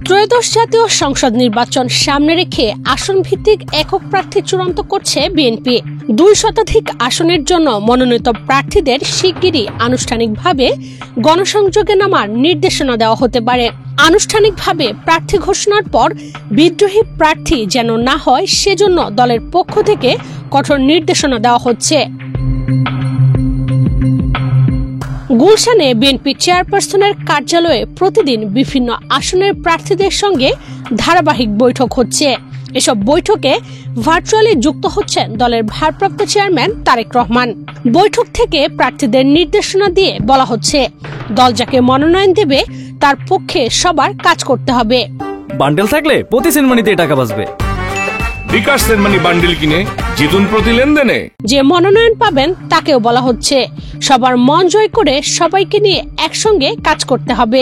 ত্রয়োদশ জাতীয় সংসদ নির্বাচন সামনে রেখে আসন ভিত্তিক একক প্রার্থী চূড়ান্ত করছে বিএনপি। 2 শতাধিক আসনের জন্য মনোনীত প্রার্থীদের শিগগিরই আনুষ্ঠানিকভাবে গণসংযোগে নামার নির্দেশনা দেওয়া হতে পারে। আনুষ্ঠানিকভাবে প্রার্থী ঘোষণার পর বিদ্রোহী প্রার্থী যেন না হয় সেজন্য দলের পক্ষ থেকে কঠোর নির্দেশনা দেওয়া হচ্ছে। গুলশানে বিএনপি চেয়ারপারসনের কার্যালয়ে প্রতিদিন বিভিন্ন আসনের প্রার্থীদের সঙ্গে ধারাবাহিক বৈঠক হচ্ছে। এসব বৈঠকে ভার্চুয়ালি যুক্ত হচ্ছেন দলের ভারপ্রাপ্ত চেয়ারম্যান তারেক রহমান। বৈঠক থেকে প্রার্থীদের নির্দেশনা দিয়ে বলা হচ্ছে, দল যাকে মনোনয়ন দেবে তার পক্ষে সবার কাজ করতে হবে। বান্ডেল থাকলে প্রতি সেনমানিতে টাকা বাঁচবে। বিকাশ সেনমানি বান্ডেল কিনে জিতুন প্রতি লেনদেনে। যে মনোনয়ন পাবেন তাকেও বলা হচ্ছে, সবার মন জয় করে সবাইকে নিয়ে একসঙ্গে কাজ করতে হবে।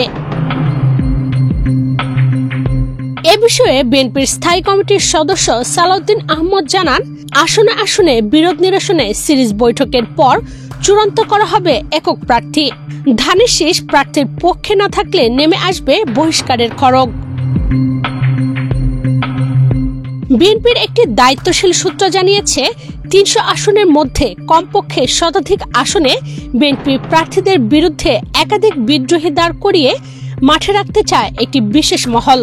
এ বিষয়ে বিএনপির স্থায়ী কমিটির সদস্য সালাউদ্দিন আহমদ জানান, আসনে আসনে বিরোধ নিরসনে সিরিজ বৈঠকের পর চূড়ান্ত করা হবে একক প্রার্থী। ধানের শীষ প্রার্থীর পক্ষে না থাকলে নেমে আসবে বহিষ্কারের খড়গ। বিএনপির একটি দায়িত্বশীল সূত্র জানিয়েছে, 300 আসনের মধ্যে কমপক্ষে শতাধিক আসনে বিএনপি প্রার্থীদের বিরুদ্ধে একাধিক বিদ্রোহী দাঁড় করিয়ে মাঠে রাখতে চায় একটি বিশেষ মহল।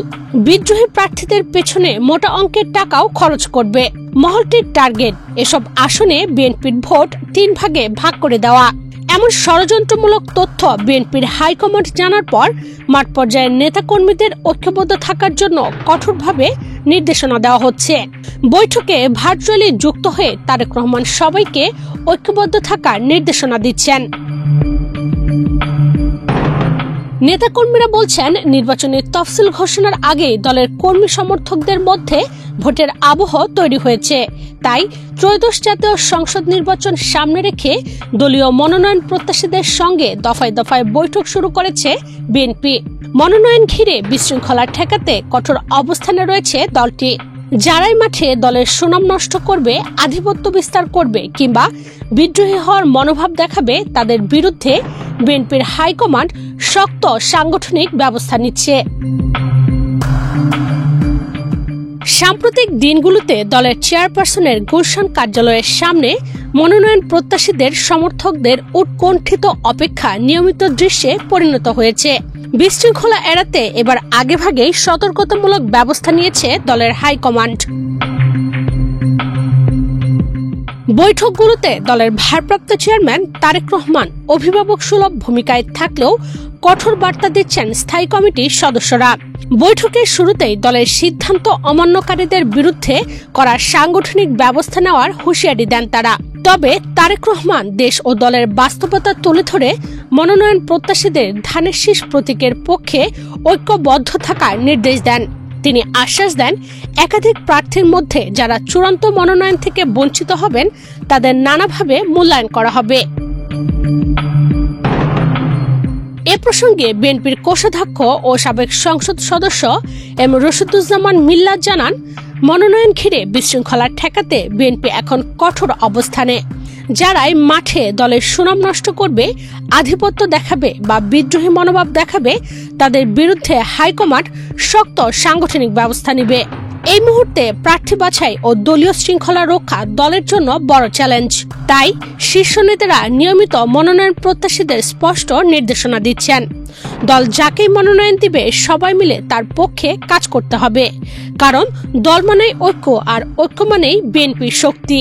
বিদ্রোহী প্রার্থীদের পেছনে মোটা অঙ্কের টাকাও খরচ করবে। মহলটির টার্গেট এসব আসনে বিএনপির ভোট 3 ভাগে ভাগ করে দেওয়া। এমন ষড়যন্ত্রমূলক তথ্য বিএনপির হাইকমান্ড জানার পর মাঠ পর্যায়ের নেতাকর্মীদের ঐক্যবদ্ধ থাকার জন্য কঠোরভাবে নির্দেশনা দেওয়া হচ্ছে। বৈঠকে ভার্চুয়ালি যুক্ত হয়ে তারেক রহমান সবাইকে ঐক্যবদ্ধ থাকার নির্দেশনা দিচ্ছেন। নেতাকর্মীরা বলছেন, নির্বাচনের তফসিল ঘোষণার আগে দলের কর্মী সমর্থকদের মধ্যে ভোটের আবহ তৈরি হয়েছে। তাই ত্রয়োদশ জাতীয় সংসদ নির্বাচন সামনে রেখে দলীয় মনোনয়ন প্রত্যাশীদের সঙ্গে দফায় দফায় বৈঠক শুরু করেছে বিএনপি। মনোনয়ন ঘিরে বিশৃঙ্খলা ঠেকাতে কঠোর অবস্থানে রয়েছে দলটি। যারাই মাঠে দলের সুনাম নষ্ট করবে, আধিপত্য বিস্তার করবে কিংবা বিদ্রোহী হওয়ার মনোভাব দেখাবে, তাদের বিরুদ্ধে বিএনপির হাইকমান্ড শক্ত সাংগঠনিক ব্যবস্থা নিচ্ছে। সাম্প্রতিক দিনগুলোতে দলের চেয়ারপারসনের গুলশান কার্যালয়ের সামনে মনোনয়ন প্রত্যাশীদের সমর্থকদের উৎকণ্ঠিত অপেক্ষা নিয়মিত দৃশ্যে পরিণত হয়েছে। বিশৃঙ্খলা এড়াতে এবার আগেভাগেই সতর্কতামূলক ব্যবস্থা নিয়েছে দলের হাইকমান্ড। বৈঠকগুলোতে দলের ভারপ্রাপ্ত চেয়ারম্যান তারেক রহমান অভিভাবক সুলভ ভূমিকায় থাকলেও কঠোর বার্তা দিচ্ছেন স্থায়ী কমিটির সদস্যরা। বৈঠকের শুরুতেই দলের সিদ্ধান্ত অমান্যকারীদের বিরুদ্ধে করা সাংগঠনিক ব্যবস্থা নেওয়ার হুঁশিয়ারি দেন তারা। তবে তারেক রহমান দেশ ও দলের বাস্তবতা তুলে ধরে মনোনয়ন প্রত্যাশীদের ধানের শীষ প্রতীকের পক্ষে ঐক্যবদ্ধ থাকার নির্দেশ দেন। তিনি আশ্বাস দেন, একাধিক প্রার্থীর মধ্যে যারা চূড়ান্ত মনোনয়ন থেকে বঞ্চিত হবেন তাদের নানাভাবে মূল্যায়ন করা হবে। এ প্রসঙ্গে বিএনপির কোষাধ্যক্ষ ও সাবেক সংসদ সদস্য এম রশিদুজ্জামান মিল্লাত জানান, মনোনয়ন ঘিরে বিশৃঙ্খলা ঠেকাতে বিএনপি এখন কঠোর অবস্থানে। যারাই মাঠে দলের সুনাম নষ্ট করবে, আধিপত্য দেখাবে বা বিদ্রোহী মনোভাব দেখাবে, তাদের বিরুদ্ধে হাইকমান্ড শক্ত সাংগঠনিক ব্যবস্থা নেবে। এই মুহূর্তে প্রার্থী বাছাই ও দলীয় শৃঙ্খলা রক্ষা দলের জন্য বড় চ্যালেঞ্জ। তাই শীর্ষ নেতারা নিয়মিত মনোনয়ন প্রত্যাশীদের স্পষ্ট নির্দেশনা দিচ্ছেন। দল যাকেই মনোনয়ন দিবে সবাই মিলে তার পক্ষে কাজ করতে হবে, কারণ দল মানেই ঐক্য, আর ঐক্য মানেই বিএনপির শক্তি।